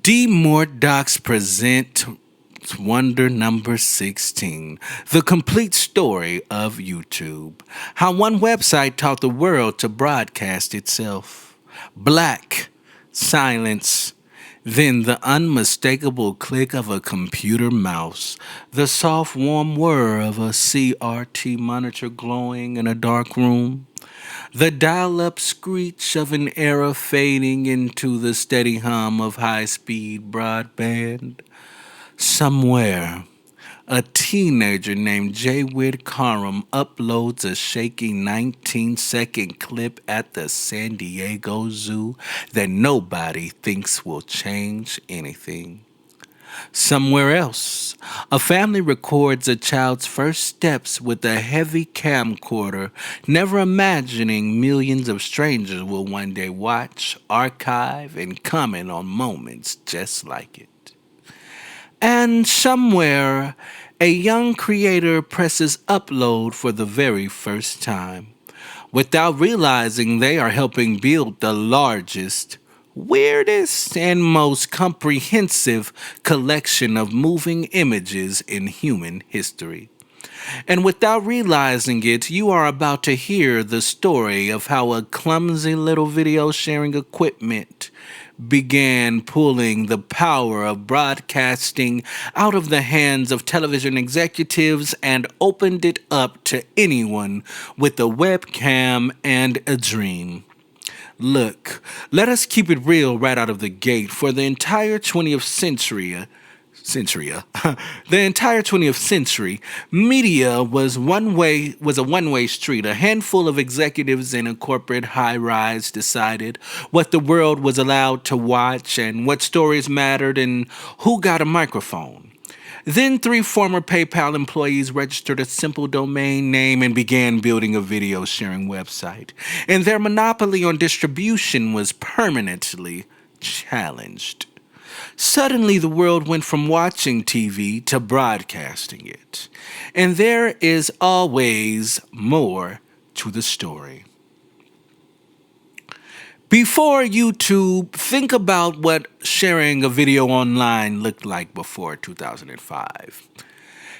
D More Docs present Wonder number 16, the complete story of YouTube. How one website taught the world to broadcast itself. Black, silence, then the unmistakable click of a computer mouse, the soft warm whir of a CRT monitor glowing in a dark room, the dial up screech of an era fading into the steady hum of high speed broadband. Somewhere, a teenager named Jaywid Karam uploads a shaky 19-second clip at the San Diego Zoo that nobody thinks will change anything. Somewhere else, a family records a child's first steps with a heavy camcorder, never imagining millions of strangers will one day watch, archive, and comment on moments just like it. And somewhere, a young creator presses upload for the very first time, without realizing they are helping build the largest, weirdest, and most comprehensive collection of moving images in human history. And without realizing it, you are about to hear the story of how a clumsy little video sharing equipment began pulling the power of broadcasting out of the hands of television executives and opened it up to anyone with a webcam and a dream. Look, let us keep it real right out of the gate. For the entire 20th the entire 20th century, media was a one-way street. A handful of executives in a corporate high-rise decided what the world was allowed to watch and what stories mattered and who got a microphone. Then three former PayPal employees registered a simple domain name and began building a video sharing website. And their monopoly on distribution was permanently challenged. Suddenly, the world went from watching TV to broadcasting it. And there is always more to the story. Before YouTube, think about what sharing a video online looked like before 2005.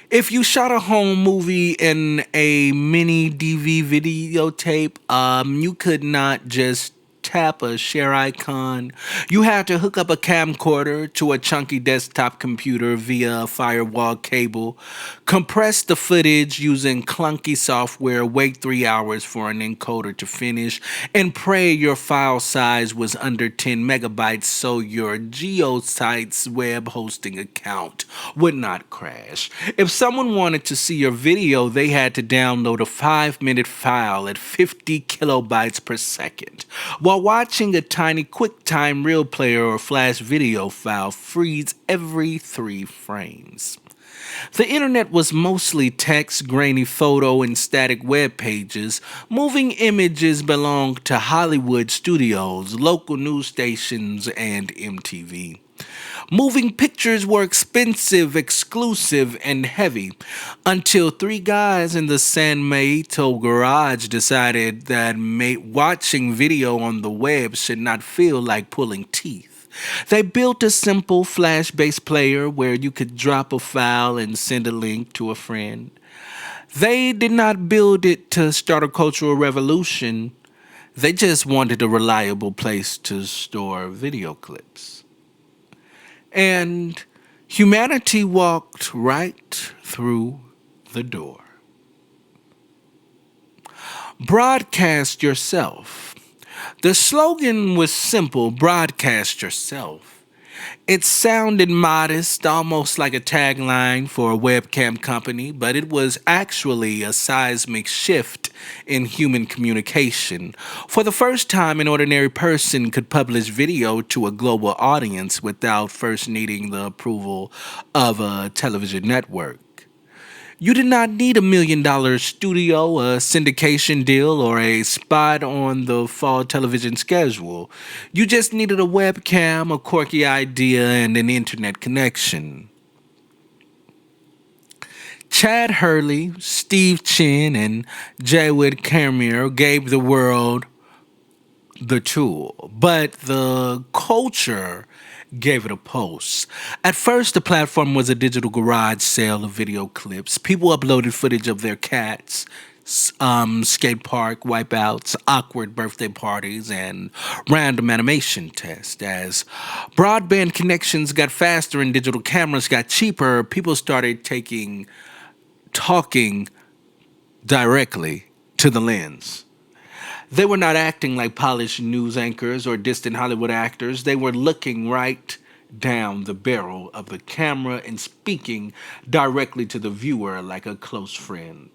If you shot a home movie in a mini DV videotape, you could not just tap a share icon. You had to hook up a camcorder to a chunky desktop computer via a firewall cable, compress the footage using clunky software, wait 3 hours for an encoder to finish, and pray your file size was under 10 megabytes so your GeoSite's web hosting account would not crash. If someone wanted to see your video, they had to download a 5-minute file at 50 kilobytes per second, while watching a tiny QuickTime Real Player or Flash video file freeze every 3 frames. The internet was mostly text, grainy photo, and static web pages. Moving images belonged to Hollywood studios, local news stations, and MTV. Moving pictures were expensive, exclusive, and heavy, until 3 guys in the San Maito garage decided that watching video on the web should not feel like pulling teeth. They built a simple flash-based player where you could drop a file and send a link to a friend. They did not build it to start a cultural revolution. They just wanted a reliable place to store video clips. And humanity walked right through the door. Broadcast yourself. The slogan was simple: broadcast yourself. It sounded modest, almost like a tagline for a webcam company, but it was actually a seismic shift in human communication. For the first time, an ordinary person could publish video to a global audience without first needing the approval of a television network. You did not need $1 million studio, a syndication deal, or a spot on the fall television schedule. You just needed a webcam, a quirky idea, and an internet connection. Chad Hurley, Steve Chin, and Jaywid Karam gave the world the tool, but the culture gave it a pulse. At first, the platform was a digital garage sale of video clips. People uploaded footage of their cats, skate park wipeouts, awkward birthday parties, and random animation tests. As broadband connections got faster and digital cameras got cheaper, people started talking directly to the lens. They were not acting like polished news anchors or distant Hollywood actors. They were looking right down the barrel of the camera and speaking directly to the viewer like a close friend.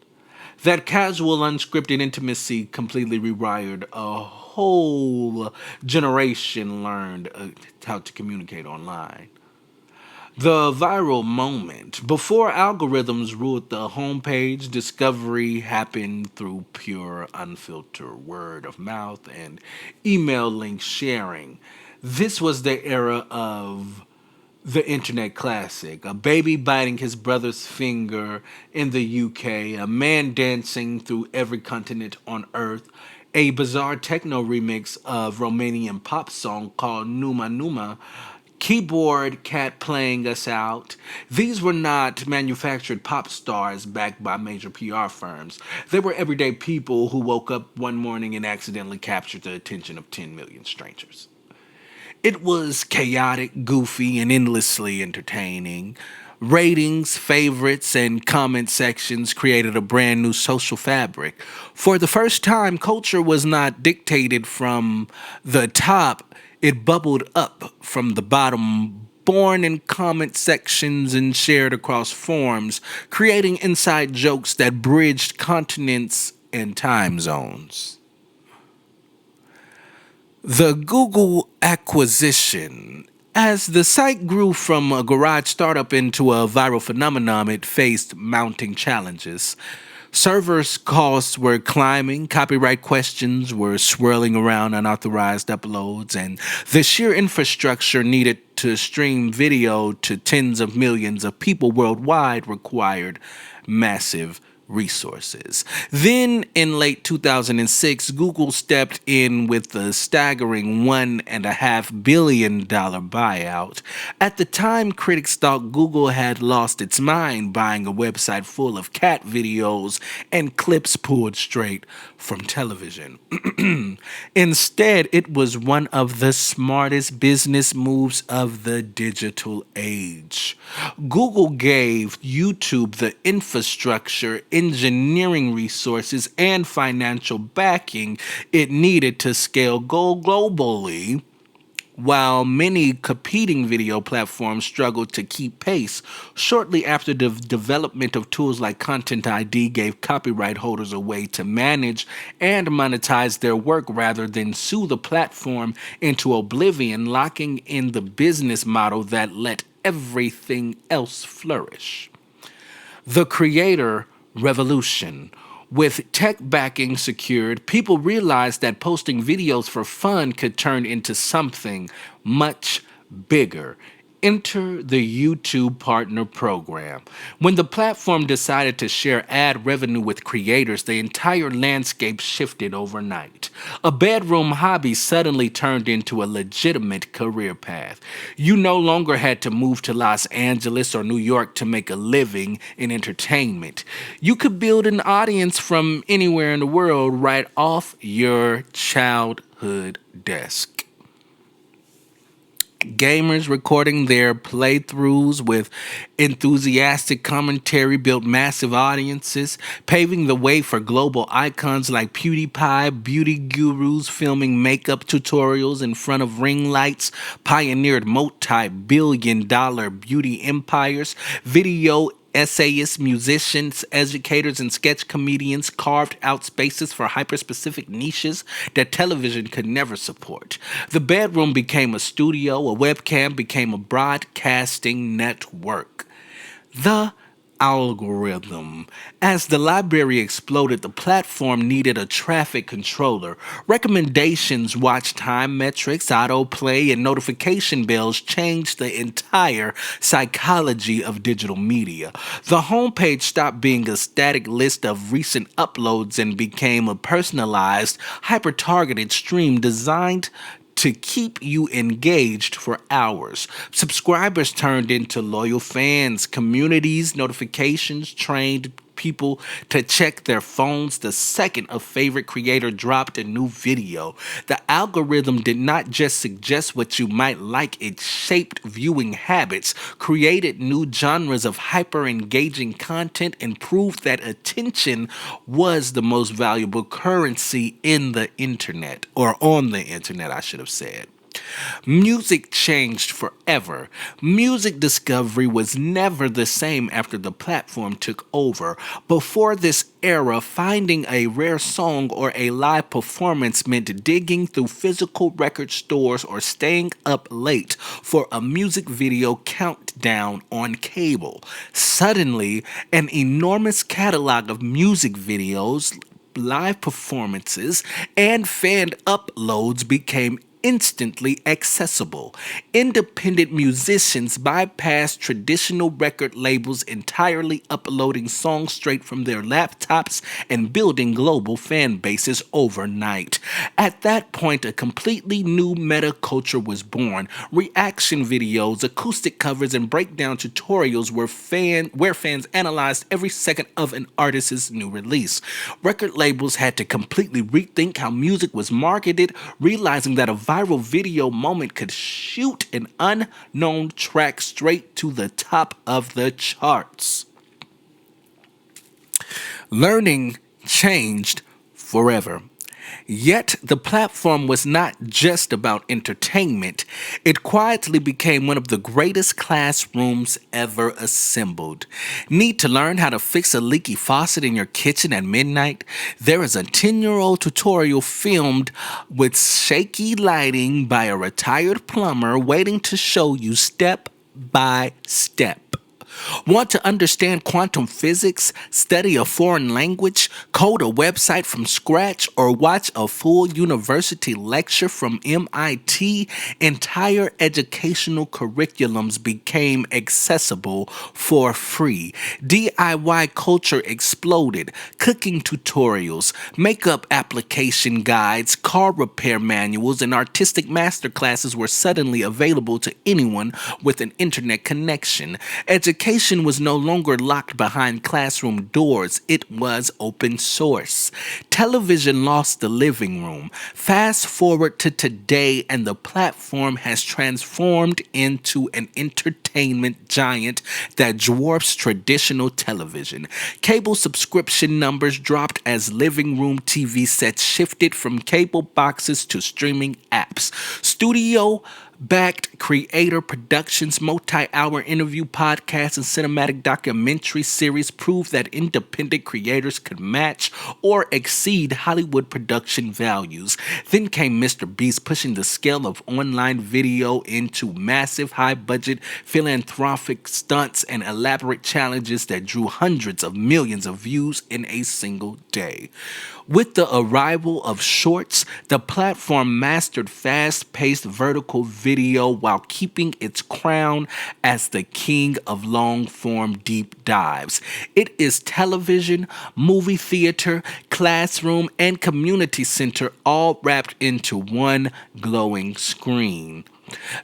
That casual, unscripted intimacy completely rewired a whole generation learned how to communicate online. The viral moment. Before algorithms ruled the homepage, discovery happened through pure, unfiltered word of mouth and email link sharing. This was the era of the internet classic. A baby biting his brother's finger in the UK, a man dancing through every continent on earth, a bizarre techno remix of Romanian pop song called Numa Numa, keyboard cat playing us out. These were not manufactured pop stars backed by major PR firms. They were everyday people who woke up one morning and accidentally captured the attention of 10 million strangers. It was chaotic, goofy, and endlessly entertaining. Ratings, favorites, and comment sections created a brand new social fabric. For the first time, culture was not dictated from the top, it bubbled up from the bottom, born in comment sections and shared across forums, creating inside jokes that bridged continents and time zones. The Google acquisition. As the site grew from a garage startup into a viral phenomenon, it faced mounting challenges. Servers costs were climbing, copyright questions were swirling around unauthorized uploads, and the sheer infrastructure needed to stream video to tens of millions of people worldwide required massive resources. Then, in late 2006, Google stepped in with the staggering $1.5 billion buyout. At the time, critics thought Google had lost its mind buying a website full of cat videos and clips pulled straight from television. Instead, it was one of the smartest business moves of the digital age. Google gave YouTube the infrastructure, engineering resources, and financial backing it needed to scale globally. While many competing video platforms struggled to keep pace, shortly after the development of tools like Content ID gave copyright holders a way to manage and monetize their work rather than sue the platform into oblivion, locking in the business model that let everything else flourish. The creator revolution. With tech backing secured, people realized that posting videos for fun could turn into something much bigger. Enter the YouTube Partner Program. When the platform decided to share ad revenue with creators, the entire landscape shifted overnight. A bedroom hobby suddenly turned into a legitimate career path. You no longer had to move to Los Angeles or New York to make a living in entertainment. You could build an audience from anywhere in the world right off your childhood desk. Gamers recording their playthroughs with enthusiastic commentary built massive audiences, paving the way for global icons like PewDiePie. Beauty gurus filming makeup tutorials in front of ring lights pioneered multi-billion-dollar beauty empires. Video essayists, musicians, educators, and sketch comedians carved out spaces for hyper-specific niches that television could never support. The bedroom became a studio, a webcam became a broadcasting network. The algorithm. As the library exploded, the platform needed a traffic controller. Recommendations, watch time metrics, autoplay, and notification bells changed the entire psychology of digital media. The homepage stopped being a static list of recent uploads and became a personalized, hyper-targeted stream designed to keep you engaged for hours. Subscribers turned into loyal fans, communities, notifications trained people to check their phones the second a favorite creator dropped a new video. The algorithm did not just suggest what you might like, it shaped viewing habits, created new genres of hyper engaging content, and proved that attention was the most valuable currency in the internet, or on the internet, I should have said. Music changed forever. Music discovery was never the same after the platform took over. Before this era, finding a rare song or a live performance meant digging through physical record stores or staying up late for a music video countdown on cable. Suddenly, an enormous catalog of music videos, live performances, and fan uploads became instantly accessible. Independent musicians bypassed traditional record labels entirely, uploading songs straight from their laptops and building global fan bases overnight. At that point, a completely new meta culture was born. Reaction videos, acoustic covers, and breakdown tutorials where fans analyzed every second of an artist's new release. Record labels had to completely rethink how music was marketed, realizing that a viral video moment could shoot an unknown track straight to the top of the charts. Learning changed forever. Yet the platform was not just about entertainment. It quietly became one of the greatest classrooms ever assembled. Need to learn how to fix a leaky faucet in your kitchen at midnight? There is a 10-year-old tutorial filmed with shaky lighting by a retired plumber waiting to show you step by step. Want to understand quantum physics, study a foreign language, code a website from scratch, or watch a full university lecture from MIT? Entire educational curriculums became accessible for free. DIY culture exploded. Cooking tutorials, makeup application guides, car repair manuals, and artistic masterclasses were suddenly available to anyone with an internet connection. Education was no longer locked behind classroom doors, it was open source. Television lost the living room. Fast forward to today, and the platform has transformed into an entertainment giant that dwarfs traditional television. Cable subscription numbers dropped as living room TV sets shifted from cable boxes to streaming apps. Studio backed creator productions, multi-hour interview podcasts, and cinematic documentary series prove that independent creators could match or exceed Hollywood production values. Then came MrBeast, pushing the scale of online video into massive high-budget philanthropic stunts and elaborate challenges that drew hundreds of millions of views in a single day. With the arrival of shorts, the platform mastered fast-paced vertical video while keeping its crown as the king of long-form deep dives. It is television, movie theater, classroom, and community center all wrapped into one glowing screen.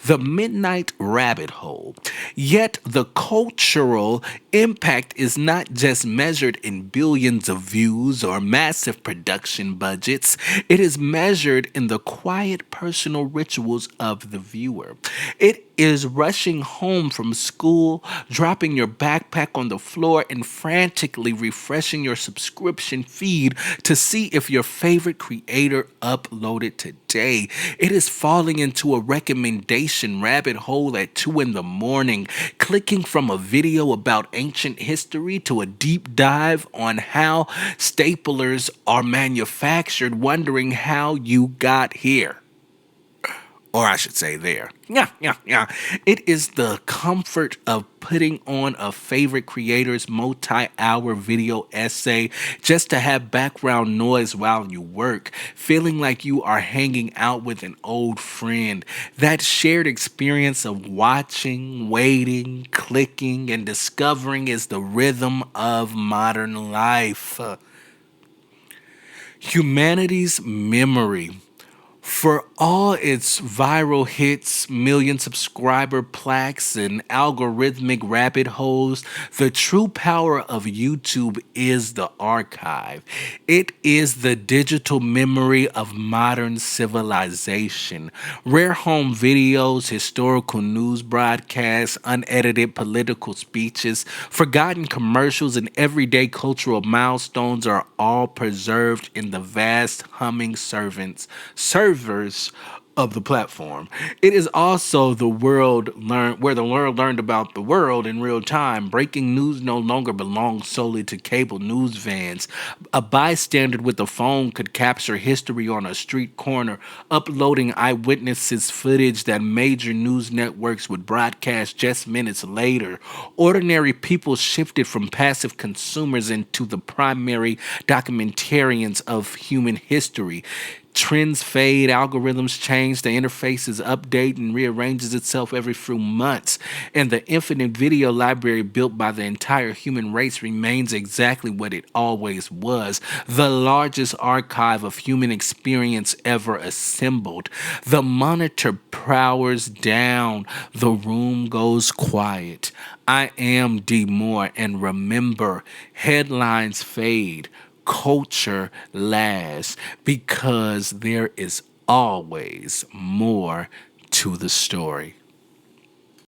The Midnight Rabbit Hole. Yet the cultural impact is not just measured in billions of views or massive production budgets, it is measured in the quiet personal rituals of the viewer. It is rushing home from school, dropping your backpack on the floor, and frantically refreshing your subscription feed to see if your favorite creator uploaded today. It is falling into a recommendation rabbit hole at 2 in the morning, clicking from a video about ancient history to a deep dive on how staplers are manufactured, wondering how you got here. Or I should say there. Yeah. It is the comfort of putting on a favorite creator's multi-hour video essay just to have background noise while you work, feeling like you are hanging out with an old friend. That shared experience of watching, waiting, clicking, and discovering is the rhythm of modern life. Humanity's memory. For all its viral hits, million subscriber plaques, and algorithmic rabbit holes, the true power of YouTube is the archive. It is the digital memory of modern civilization. Rare home videos, historical news broadcasts, unedited political speeches, forgotten commercials, and everyday cultural milestones are all preserved in the vast humming servers of the platform. It is also the world learn where the world learned about the world in real time. Breaking news no longer belongs solely to cable news vans. A bystander with a phone could capture history on a street corner, uploading eyewitnesses footage that major news networks would broadcast just minutes later. Ordinary people shifted from passive consumers into the primary documentarians of human history. Trends fade, algorithms change, the interfaces update and rearranges itself every few months, and the infinite video library built by the entire human race remains exactly what it always was, the largest archive of human experience ever assembled. The monitor powers down, the room goes quiet. I am D. Moore, and remember, headlines fade, culture lasts, because there is always more to the story.